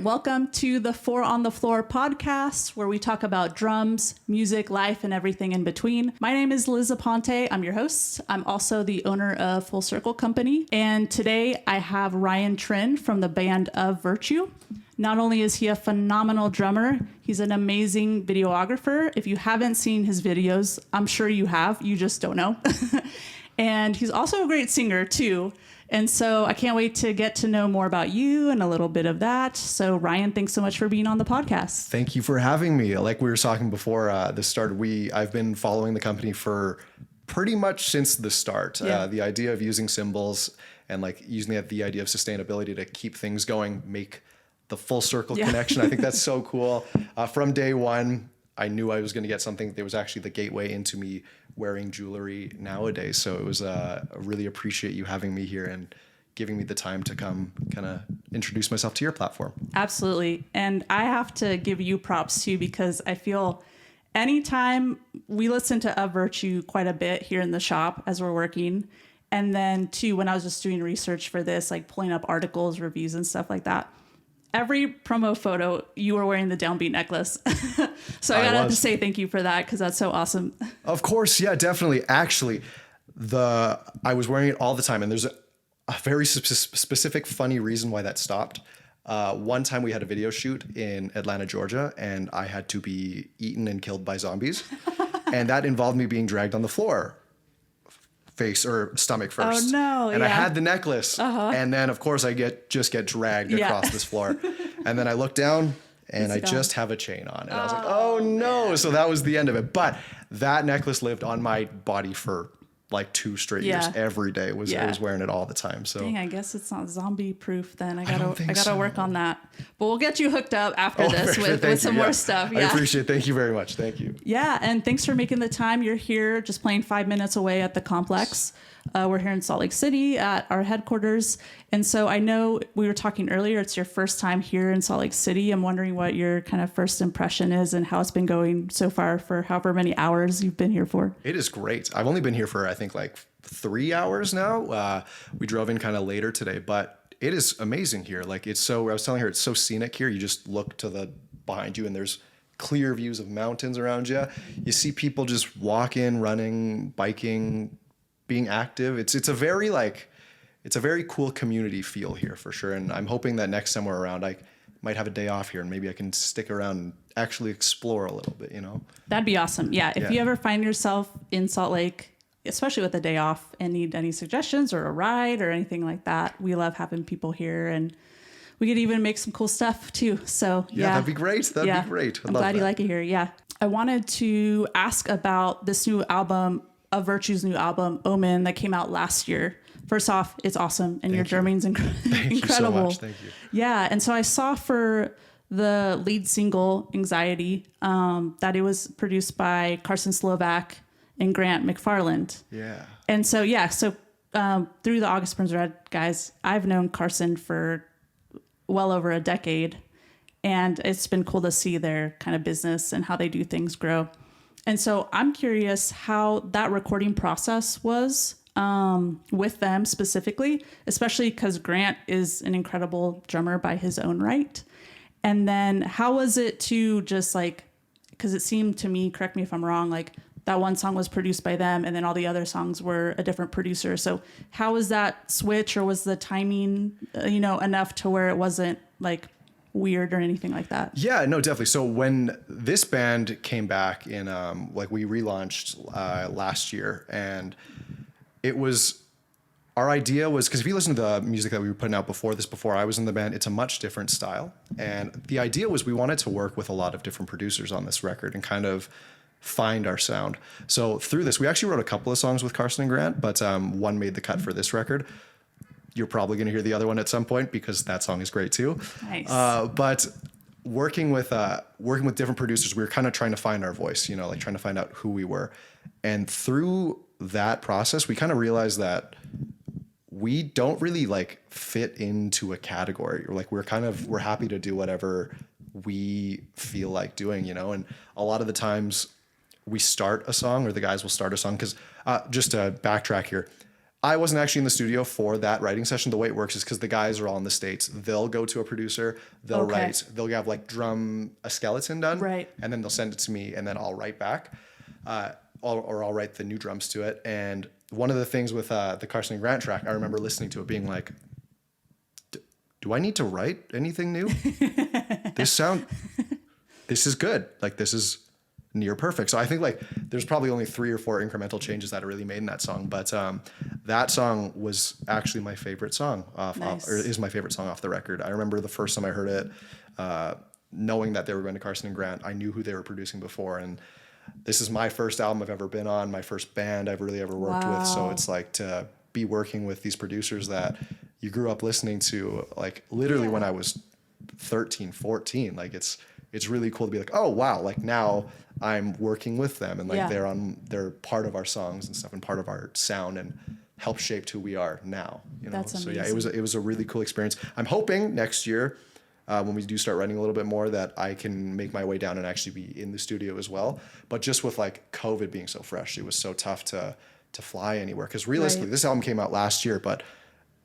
Welcome to the Four on the Floor podcast, where we talk about drums, music, life, and everything in between. My name is Liz Aponte. I'm your host. I'm also the owner of Full Circle Company. And today I have Ryan Trinh from the band Of Virtue. Not only is he a phenomenal drummer, he's an amazing videographer. If you haven't seen his videos, I'm sure you have. You just don't know. And he's also a great singer, too. And so I can't wait to get to know more about you and a little bit of that. So Ryan, thanks so much for being on the podcast. Thank you for having me. Like we were talking before this started, I've been following the company for pretty much since the start. Yeah. The idea of using cymbals and like using the idea of sustainability to keep things going, make the full circle connection. I think that's so cool. From day one, I knew I was going to get something that was actually the gateway into me wearing jewelry nowadays. So it was, I really appreciate you having me here and giving me the time to come kind of introduce myself to your platform. Absolutely. And I have to give you props too, because I feel anytime we listen to Of Virtue quite a bit here in the shop as we're working. And then too, when I was just doing research for this, like pulling up articles, reviews and stuff like that, every promo photo, you were wearing the downbeat necklace. So I gotta say thank you for that, because that's so awesome. Of course. Yeah, definitely. Actually, I was wearing it all the time. And there's a very specific, funny reason why that stopped. One time we had a video shoot in Atlanta, Georgia, and I had to be eaten and killed by zombies. And that involved me being dragged on the floor. Face or stomach first. Oh no! And I had the necklace, and then of course I just get dragged across this floor, and then I look down and I just have a chain on, and I was like, oh no! Man. So that was the end of it. But that necklace lived on my body for like 2 straight years. Every day I was wearing it all the time. So dang, I guess it's not zombie proof then. I gotta work on that. But we'll get you hooked up after this with some more stuff. Yeah. I appreciate it. Thank you very much. Thank you. Yeah, and thanks for making the time. You're here just playing 5 minutes away at the complex. We're here in Salt Lake City at our headquarters. And so I know we were talking earlier, it's your first time here in Salt Lake City. I'm wondering what your kind of first impression is and how it's been going so far for however many hours you've been here for. It is great. I've only been here for, I think, like 3 hours now. We drove in kind of later today, but it is amazing here. Like I was telling her, it's so scenic here. You just look to the behind you and there's clear views of mountains around you. You see people just walking, running, biking, being active. It's a very cool community feel here for sure. And I'm hoping that next time we're around, I might have a day off here and maybe I can stick around and actually explore a little bit, That'd be awesome. Yeah. If you ever find yourself in Salt Lake, especially with a day off, and need any suggestions or a ride or anything like that, we love having people here, and we could even make some cool stuff too. So that'd be great. That'd be great. I'm glad you like it here. Yeah. I wanted to ask about this new album, Of Virtue's new album, Omen, that came out last year. First off, it's awesome, and your drumming's incredible. Thank you so much. Thank you. Yeah, and so I saw for the lead single, Anxiety, that it was produced by Carson Slovak and Grant McFarland. Yeah. And so, through the August Burns Red guys, I've known Carson for well over a decade, and it's been cool to see their kind of business and how they do things grow. And so I'm curious how that recording process was with them specifically, especially because Grant is an incredible drummer by his own right. And then how was it to just because it seemed to me, correct me if I'm wrong, like that one song was produced by them and then all the other songs were a different producer. So how was that switch, or was the timing, enough to where it wasn't like weird or anything like that? Yeah, no, definitely. So when this band came back in, we relaunched last year, and our idea was, because if you listen to the music that we were putting out before I was in the band, it's a much different style. And the idea was we wanted to work with a lot of different producers on this record and kind of find our sound. So through this, we actually wrote a couple of songs with Carson and Grant, but one made the cut for this record. You're probably going to hear the other one at some point because that song is great too. Nice. But working with different producers, we were kind of trying to find our voice, trying to find out who we were. And through that process, we kind of realized that we don't really fit into a category, or we're happy to do whatever we feel like doing, and a lot of the times we start a song, or the guys will start a song. Cause just to backtrack here, I wasn't actually in the studio for that writing session. The way it works is because the guys are all in the States. They'll go to a producer, they'll write, they'll have like a skeleton done, Right. and then they'll send it to me, and then I'll write back, or I'll write the new drums to it. And one of the things with the Carson and Grant track, I remember listening to it being like, do I need to write anything new? This is good. Like, this is near perfect. So I think like there's probably only 3 or 4 incremental changes that are really made in that song. But that song was actually my favorite song or is my favorite song off the record. I remember the first time I heard it, knowing that they were going to Carson and Grant, I knew who they were producing before. And this is my first album I've ever been on, my first band I've really ever worked with. So it's like to be working with these producers that you grew up listening to, like literally when I was 13, 14, like it's really cool to be like, oh wow, like now I'm working with them, and like they're part of our songs and stuff and part of our sound and help shape who we are now, you know. That's amazing. So yeah, it was a really cool experience. I'm hoping next year, when we do start writing a little bit more, that I can make my way down and actually be in the studio as well. But just with like COVID being so fresh, it was so tough to fly anywhere, because realistically this album came out last year, but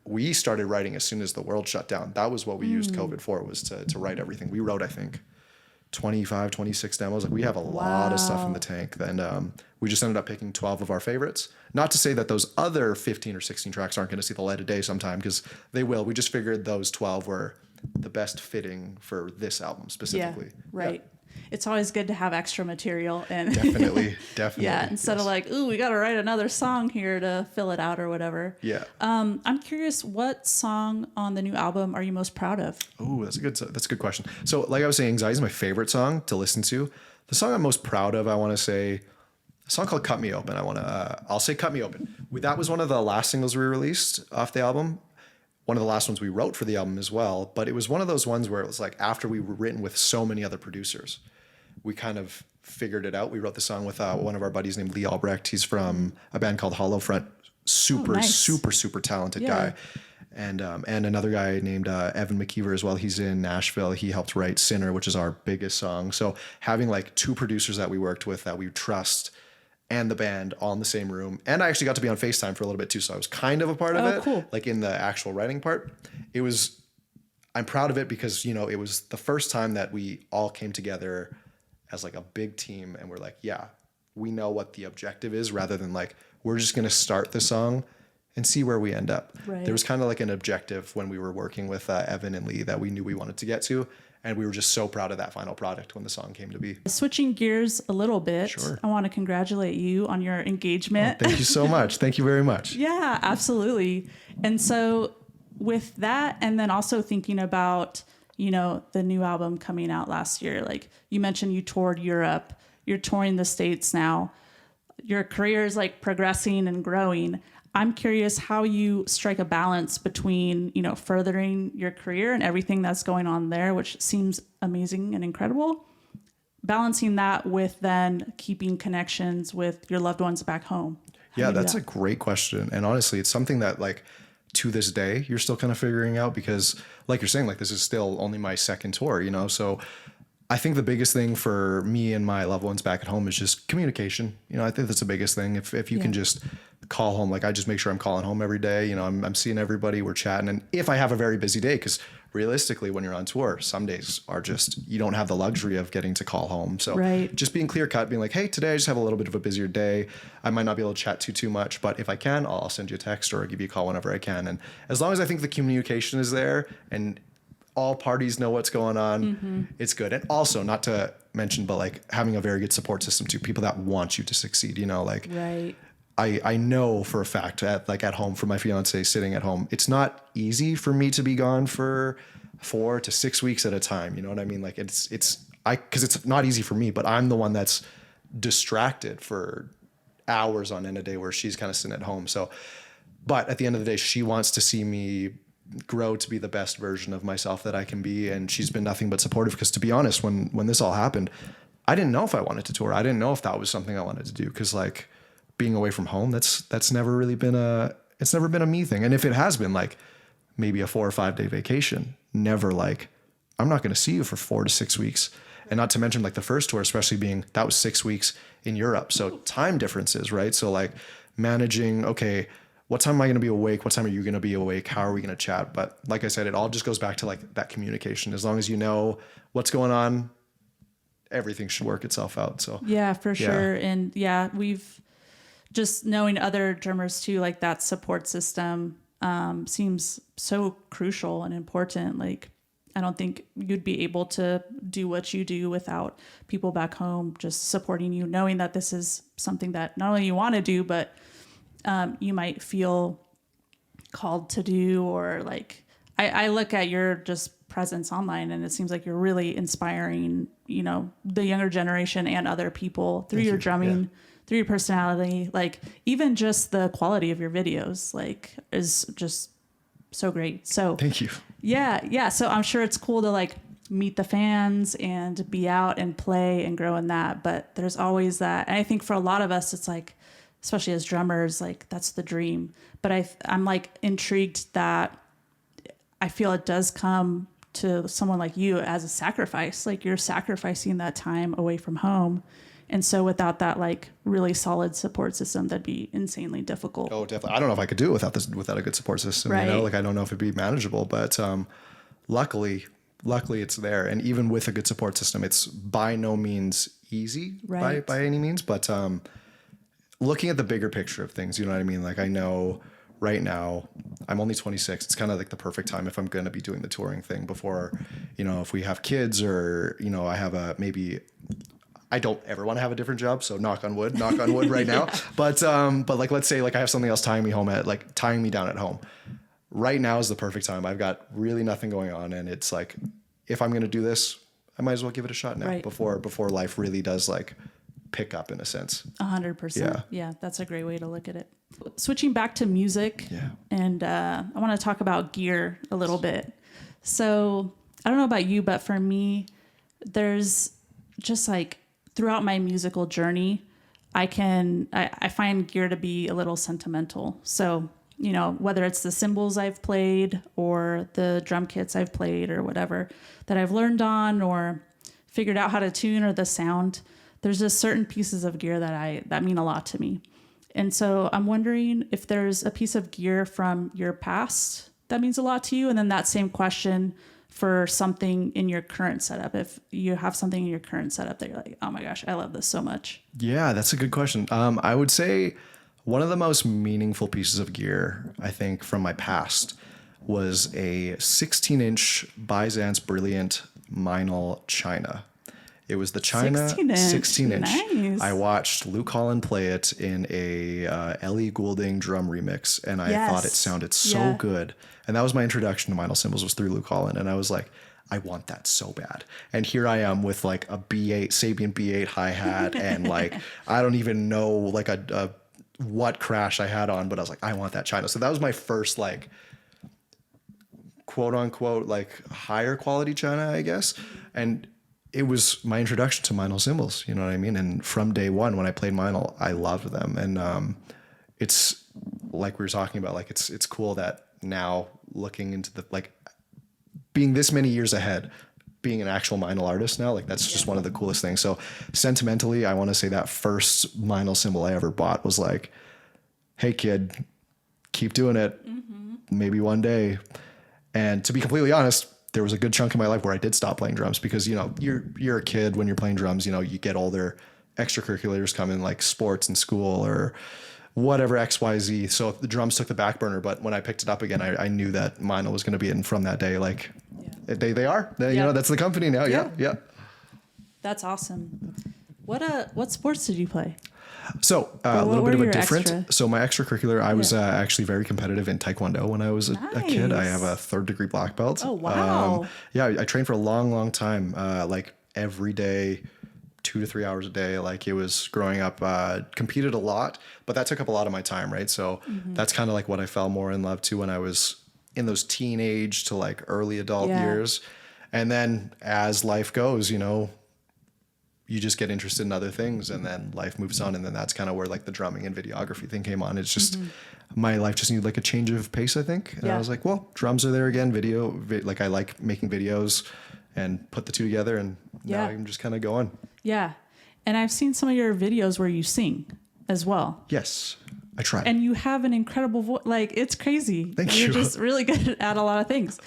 we started writing as soon as the world shut down. That was what we used COVID for, was to write everything. We wrote, I think, 25, 26 demos. Like, we have a lot of stuff in the tank. And we just ended up picking 12 of our favorites. Not to say that those other 15 or 16 tracks aren't going to see the light of day sometime, because they will. We just figured those 12 were the best fitting for this album specifically. Yeah, right. Yeah. It's always good to have extra material, and definitely. Yeah, instead of like, ooh, we got to write another song here to fill it out or whatever. Yeah. I'm curious, what song on the new album are you most proud of? Oh, that's a good question. So, like I was saying, Anxiety is my favorite song to listen to. The song I'm most proud of, I want to say, a song called "Cut Me Open." I'll say "Cut Me Open." That was one of the last singles we released off the album. One of the last ones we wrote for the album as well. But it was one of those ones where it was like, after we were written with so many other producers, we kind of figured it out. We wrote the song with one of our buddies named Lee Albrecht. He's from a band called Hollow Front. Super talented guy. And another guy named Evan McKeever as well. He's in Nashville. He helped write Sinner, which is our biggest song. So having like 2 producers that we worked with that we trust, and the band all in the same room. And I actually got to be on FaceTime for a little bit too, so I was kind of a part of it. Cool. Like in the actual writing part. I'm proud of it because, you know, it was the first time that we all came together as like a big team, and we're like, yeah, we know what the objective is, rather than like, we're just going to start the song and see where we end up. Right. There was kind of like an objective when we were working with Evan and Lee that we knew we wanted to get to. And we were just so proud of that final product when the song came to be. Switching gears a little bit, sure. I want to congratulate you on your engagement. Oh, thank you so much. Thank you very much. Yeah, absolutely. And so with that, and then also thinking about, you know, the new album coming out last year, like you mentioned, you toured Europe, you're touring the States now, your career is like progressing and growing. I'm curious how you strike a balance between, you know, furthering your career and everything that's going on there, which seems amazing and incredible, balancing that with then keeping connections with your loved ones back home. Yeah, that's a great question. And honestly, it's something that like to this day, you're still kind of figuring out, because like you're saying, like this is still only my second tour, you know? So I think the biggest thing for me and my loved ones back at home is just communication. You know, I think that's the biggest thing. If you can just call home, like I just make sure I'm calling home every day. You know, I'm seeing everybody, we're chatting. And if I have a very busy day, because realistically, when you're on tour, some days are just, you don't have the luxury of getting to call home. So just being clear cut, being like, hey, today I just have a little bit of a busier day. I might not be able to chat too much, but if I can, I'll send you a text or give you a call whenever I can. And as long as I think the communication is there and all parties know what's going on, it's good. And also, not to mention, but like having a very good support system too, people that want you to succeed, you know, like I know for a fact at home, for my fiance sitting at home, it's not easy for me to be gone for 4 to 6 weeks at a time. You know what I mean? Like cause it's not easy for me, but I'm the one that's distracted for hours on end a day where she's kind of sitting at home. So, but at the end of the day, she wants to see me grow to be the best version of myself that I can be. And she's been nothing but supportive, because to be honest, when this all happened, I didn't know if I wanted to tour. I didn't know if that was something I wanted to do. Cause like being away from home, that's never really been it's never been a me thing. And if it has been, like maybe a 4 or 5 day vacation, never like, I'm not going to see you for 4 to 6 weeks. And not to mention like the first tour, especially being, that was 6 weeks in Europe. So time differences, right? So like managing, okay, what time am I going to be awake? What time are you going to be awake? How are we going to chat? But like I said, it all just goes back to like that communication. As long as you know what's going on, everything should work itself out. So yeah, for sure. And yeah, we've just knowing other drummers too, like that support system seems so crucial and important. Like, I don't think you'd be able to do what you do without people back home just supporting you, knowing that this is something that not only you want to do, but you might feel called to do. Or like, I look at your just presence online, and it seems like you're really inspiring, you know, the younger generation and other people through your drumming, through your personality. Like, even just the quality of your videos, like, is just so great. So thank you. Yeah. So I'm sure it's cool to like meet the fans and be out and play and grow in that. But there's always that. And I think for a lot of us, it's like, especially as drummers, like that's the dream. But I'm like intrigued that I feel it does come to someone like you as a sacrifice. Like, you're sacrificing that time away from home. And so without that like really solid support system, that'd be insanely difficult. Oh, definitely. I don't know if I could do it without a good support system. Right. You know, like I don't know if it'd be manageable, but luckily it's there. And even with a good support system, it's by no means easy by any means. But looking at the bigger picture of things, you know what I mean? Like, I know right now I'm only 26. It's kind of like the perfect time if I'm going to be doing the touring thing before, you know, if we have kids, or, you know, I have I don't ever want to have a different job. So knock on wood right now. But like, let's say like I have something else tying me down at home. Right now is the perfect time. I've got really nothing going on. And it's like, if I'm going to do this, I might as well give it a shot now before life really does like pick up in a sense. 100%. Yeah. That's a great way to look at it. Switching back to music. Yeah. And I want to talk about gear a little bit. So I don't know about you, but for me, there's just like, throughout my musical journey, I find gear to be a little sentimental. So, you know, whether it's the cymbals I've played or the drum kits I've played or whatever that I've learned on or figured out how to tune, or the sound, there's just certain pieces of gear that mean a lot to me. And so I'm wondering if there's a piece of gear from your past that means a lot to you. And then that same question for something in your current setup. If you have something in your current setup that you're like, oh my gosh, I love this so much. Yeah, that's a good question. I would say one of the most meaningful pieces of gear, I think, from my past was a 16-inch Byzance Brilliant Meinl China. It was the China 16-inch. Nice. I watched Luke Holland play it in a Ellie Goulding drum remix, and I thought it sounded so good. And that was my introduction to Meinl cymbals, was through Luke Holland. And I was like, I want that so bad. And here I am with like a B8, Sabian B8 hi-hat, and like, I don't even know like what crash I had on, but I was like, I want that China. So that was my first like, quote unquote, like higher quality China, I guess. And it was my introduction to Meinl cymbals, you know what I mean? And from day one, when I played Meinl, I loved them. And it's like we were talking about, like it's cool that now looking into the, like being this many years ahead, being an actual Meinl artist now, like that's just one of the coolest things. So sentimentally, I want to say that first Meinl cymbal I ever bought was like, hey kid, keep doing it. Mm-hmm. Maybe one day. And to be completely honest, there was a good chunk of my life where I did stop playing drums because, you know, you're a kid when you're playing drums, you know, you get older, extracurriculars come in like sports and school or whatever, XYZ. So the drums took the back burner, but when I picked it up again, I knew that Meinl was going to be in from that day. Like they are, you know, that's the company now. Yeah. That's awesome. What sports did you play? So a little bit of a different. So my extracurricular, I was actually very competitive in Taekwondo when I was a kid. I have a 3rd degree black belt. Oh, wow. I trained for a long time, like every day, 2 to 3 hours a day. Like it was growing up, competed a lot, but that took up a lot of my time. Right. So that's kind of like what I fell more in love to when I was in those teenage to like early adult years. And then as life goes, you know, you just get interested in other things and then life moves on. And then that's kind of where like the drumming and videography thing came on. It's just my life just needed like a change of pace, I think. And I was like, well, drums are there again, like I like making videos and put the two together. And now I'm just kind of going. Yeah. And I've seen some of your videos where you sing as well. Yes. I try. And you have an incredible voice. Like, it's crazy. Thank You're you. just really good at a lot of things.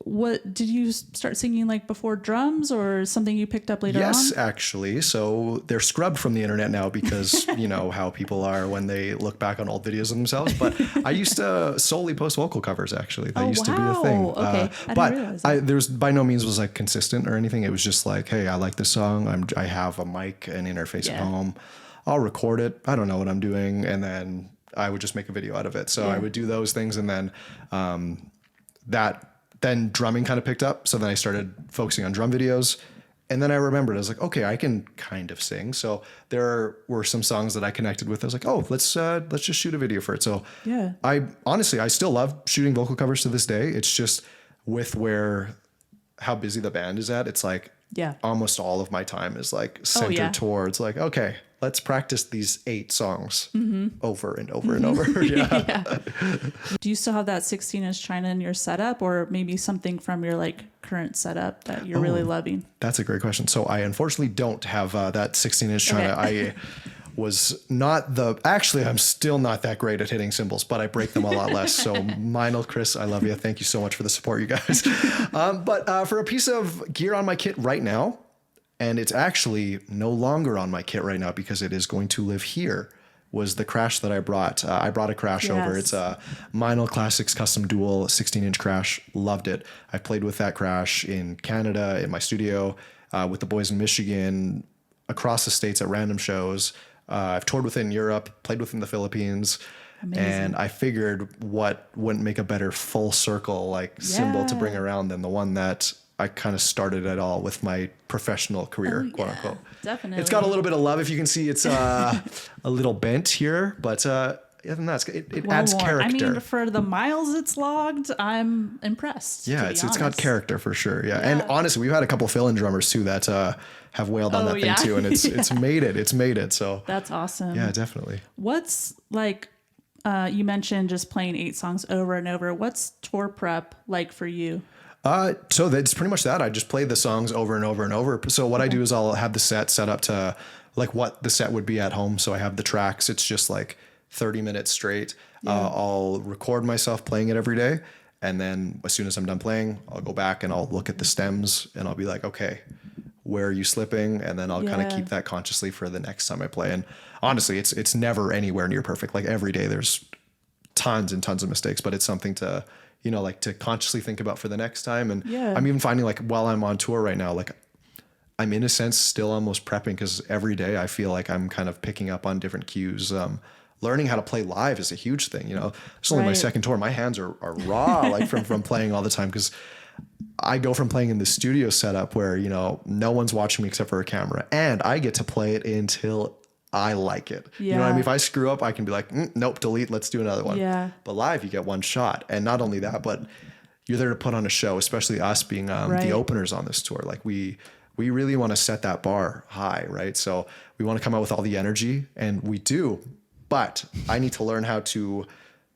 What did you start singing like before drums, or something you picked up later on? Yes, actually. So they're scrubbed from the internet now because you know how people are when they look back on old videos of themselves. But I used to solely post vocal covers. Actually, that used to be a thing. Okay, I didn't realize that. There's by no means was like consistent or anything. It was just like, hey, I like this song. I have a mic and interface at home. I'll record it. I don't know what I'm doing, and then I would just make a video out of it. So I would do those things, and then then drumming kind of picked up. So then I started focusing on drum videos. And then I remembered, I was like, okay, I can kind of sing. So there were some songs that I connected with. I was like, oh, let's just shoot a video for it. So I still love shooting vocal covers to this day. It's just with how busy the band is at. It's like almost all of my time is like centered towards like, okay, let's practice these 8 songs over and over and over. Do you still have that 16-inch China in your setup, or maybe something from your like current setup that you're really loving? That's a great question. So I unfortunately don't have that 16-inch China. I was actually, I'm still not that great at hitting cymbals, but I break them a lot less. So Meinl, Chris, I love you. Thank you so much for the support, you guys. But for a piece of gear on my kit right now, and it's actually no longer on my kit right now because it is going to live here, was the crash that I brought. I brought a crash over. It's a Meinl Classics Custom Dual 16-inch crash. Loved it. I played with that crash in Canada, in my studio, with the boys in Michigan, across the States at random shows. I've toured within Europe, played within the Philippines. Amazing. And I figured what wouldn't make a better full circle like cymbal to bring around than the one that I kind of started it all with my professional career, quote unquote. Definitely. It's got a little bit of love. If you can see, it's a little bent here, but other than that, it adds character. I mean, for the miles it's logged, I'm impressed. Yeah, it's got character for sure. Yeah. And honestly, we've had a couple fill-in drummers too that have wailed on that thing too, and it's made it. It's made it. So that's awesome. Yeah, definitely. What's like? You mentioned just playing 8 songs over and over. What's tour prep like for you? So that's pretty much that. I just play the songs over and over and over. So what I do is I'll have the set up to like what the set would be at home. So I have the tracks. It's just like 30 minutes straight. I'll record myself playing it every day. And then as soon as I'm done playing, I'll go back and I'll look at the stems and I'll be like, okay, where are you slipping? And then I'll kind of keep that consciously for the next time I play. And honestly, it's never anywhere near perfect. Like every day there's tons and tons of mistakes, but it's something to, you know, like to consciously think about for the next time. And I'm even finding like while I'm on tour right now, like I'm in a sense still almost prepping because every day I feel like I'm kind of picking up on different cues. Learning how to play live is a huge thing. You know, it's only my second tour. My hands are raw, like from playing all the time. Cause I go from playing in the studio setup where, you know, no one's watching me except for a camera and I get to play it until I like it. You know what I mean? If I screw up, I can be like, nope, delete. Let's do another one. But live, you get one shot. And not only that, but you're there to put on a show, especially us being the openers on this tour. Like we really want to set that bar high, right? So we want to come out with all the energy and we do, but I need to learn how to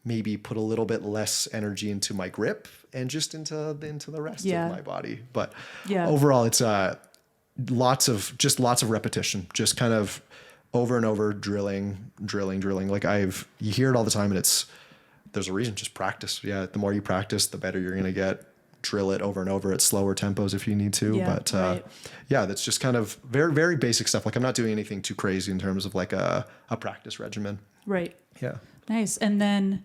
maybe put a little bit less energy into my grip and just into the rest of my body. But overall, it's lots of repetition, just kind of over and over, drilling. Like you hear it all the time and there's a reason, just practice. Yeah. The more you practice, the better you're going to get. Drill it over and over at slower tempos if you need to. That's just kind of very, very basic stuff. Like I'm not doing anything too crazy in terms of like a practice regimen. Right. Yeah. Nice. And then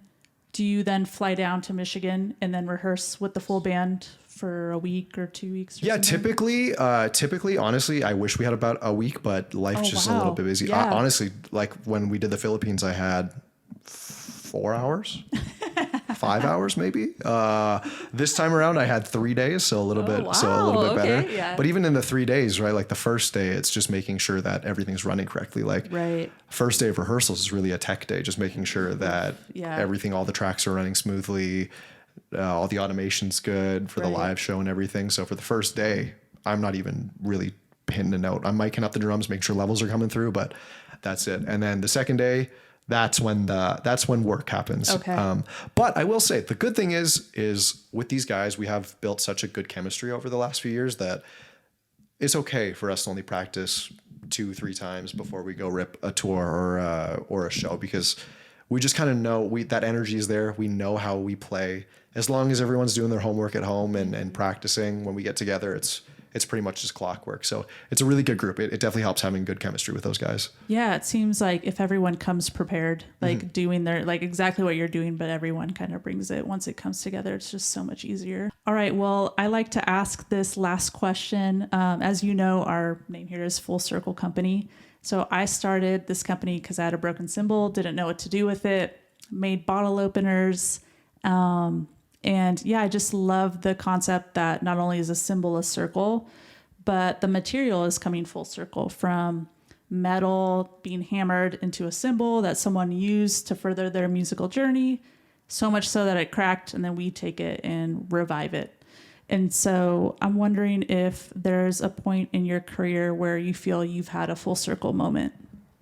do you then fly down to Michigan and then rehearse with the full band for a week or 2 weeks? Or something? Typically, honestly, I wish we had about a week, but life's just a little bit busy. Honestly, like when we did the Philippines, I had 4 hours, 5 hours maybe. This time around, I had 3 days, so a little bit better. Yeah. But even in the 3 days, right? Like the first day, it's just making sure that everything's running correctly. Like first day of rehearsals is really a tech day, just making sure that everything, all the tracks are running smoothly. All the automation's good for the live show and everything. So for the first day, I'm not even really hitting a note. I'm miking up the drums, making sure levels are coming through, but that's it. And then the second day, that's when work happens. Okay. But I will say the good thing is with these guys, we have built such a good chemistry over the last few years that it's okay for us to only practice 2-3 times before we go rip a tour or a show, because we just kind of know that energy is there. We know how we play. As long as everyone's doing their homework at home and practicing when we get together, it's pretty much just clockwork. So it's a really good group. It definitely helps having good chemistry with those guys. Yeah, it seems like if everyone comes prepared, like doing their, like exactly what you're doing, but everyone kind of brings it. Once it comes together, it's just so much easier. All right. Well, I like to ask this last question. As you know, our name here is Full Circle Company. So I started this company because I had a broken cymbal, didn't know what to do with it, made bottle openers. And yeah, I just love the concept that not only is a cymbal a circle, but the material is coming full circle from metal being hammered into a cymbal that someone used to further their musical journey, so much so that it cracked, and then we take it and revive it. And so I'm wondering if there's a point in your career where you feel you've had a full circle moment.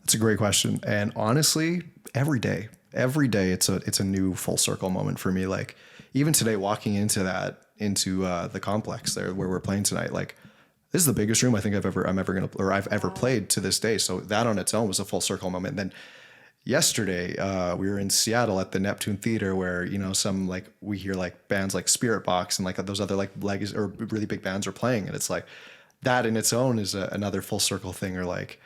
That's a great question. And honestly, every day it's a new full circle moment for me. Like even today, walking into the complex there where we're playing tonight, like this is the biggest room I think I've ever played to this day. So that on its own was a full circle moment. And then yesterday, we were in Seattle at the Neptune Theater where, you know, we hear like bands like Spirit Box and like those other like legacy or really big bands are playing. And it's like that in its own is another full circle thing. Or like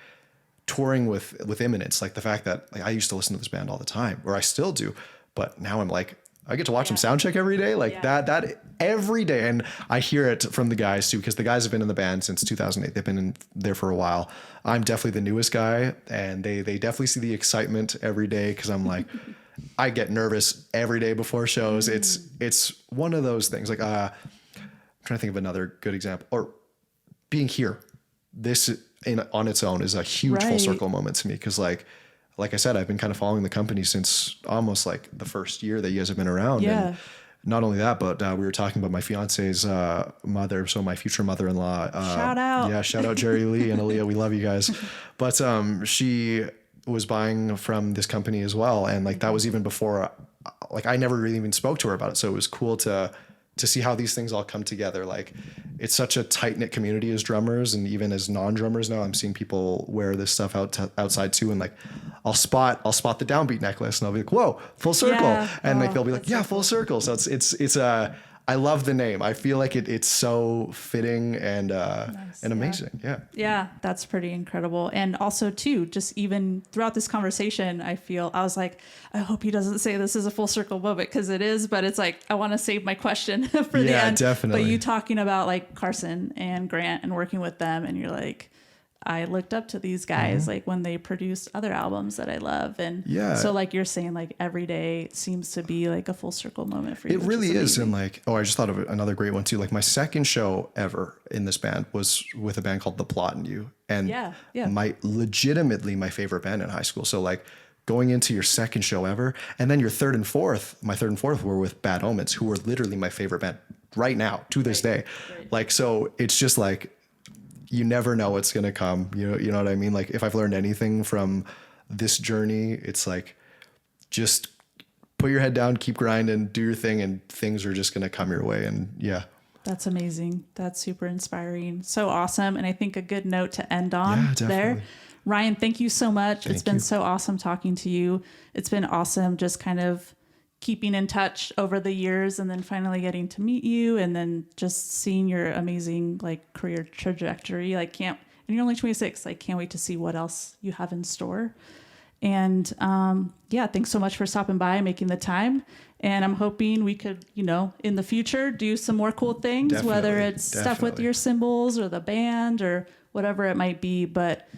touring with Imminence, like the fact that like I used to listen to this band all the time, or I still do, but now I'm like, I get to watch them sound check every day, like that every day. And I hear it from the guys too, because the guys have been in the band since 2008. They've been in there for a while. I'm definitely the newest guy, and they definitely see the excitement every day. Cause I'm like, I get nervous every day before shows. It's one of those things. Like, I'm trying to think of another good example, or being here. This on its own is a huge full circle moment to me. Cause like I said, I've been kind of following the company since almost like the first year that you guys have been around. Yeah. And not only that, but we were talking about my fiance's mother, so my future mother-in-law. Shout out. Yeah, shout out Jerry Lee and Aaliyah. We love you guys. But she was buying from this company as well. And like that was even before, like I never really even spoke to her about it. So it was cool to see how these things all come together. Like it's such a tight knit community as drummers, and even as non-drummers now, I'm seeing people wear this stuff outside too. And like, I'll spot the downbeat necklace and I'll be like, whoa, full circle. Yeah. And like, they'll be like, yeah, full circle. So it's I love the name. I feel like it's so fitting and amazing. Yeah. Yeah, that's pretty incredible. And also too, just even throughout this conversation, I was like, I hope he doesn't say this is a full circle moment, because it is, but it's like, I want to save my question for the end. Definitely. But you talking about like Carson and Grant and working with them, and you're like, I looked up to these guys like when they produced other albums that I love. And so like you're saying, like every day seems to be like a full circle moment for you. It really is. And like, I just thought of another great one too. Like my second show ever in this band was with a band called The Plot and You. And legitimately my favorite band in high school. So like going into your second show ever, and then your third and fourth were with Bad Omens, who were literally my favorite band right now to this day. Right. Like, so it's just like, you never know what's going to come. You know what I mean? Like if I've learned anything from this journey, it's like, just put your head down, keep grinding, do your thing, and things are just going to come your way. And yeah. That's amazing. That's super inspiring. So awesome. And I think a good note to end on there. Ryan, thank you so much. It's been so awesome talking to you. It's been awesome just kind of keeping in touch over the years, and then finally getting to meet you, and then just seeing your amazing like career trajectory. Like and you're only 26. Like can't wait to see what else you have in store. And thanks so much for stopping by and making the time. And I'm hoping we could, in the future do some more cool things, whether it's stuff with your cymbals or the band or whatever it might be. But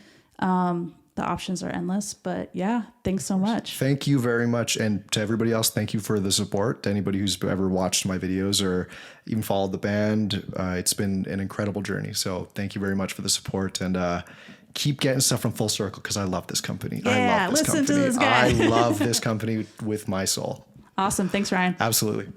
the options are endless. But yeah, thanks so much. Thank you very much. And to everybody else, thank you for the support. To anybody who's ever watched my videos or even followed the band, it's been an incredible journey. So thank you very much for the support, and keep getting stuff from Full Circle, because I love this company. Yeah, I love this listen company. to this guy. I love this company with my soul. Awesome. Thanks, Ryan. Absolutely.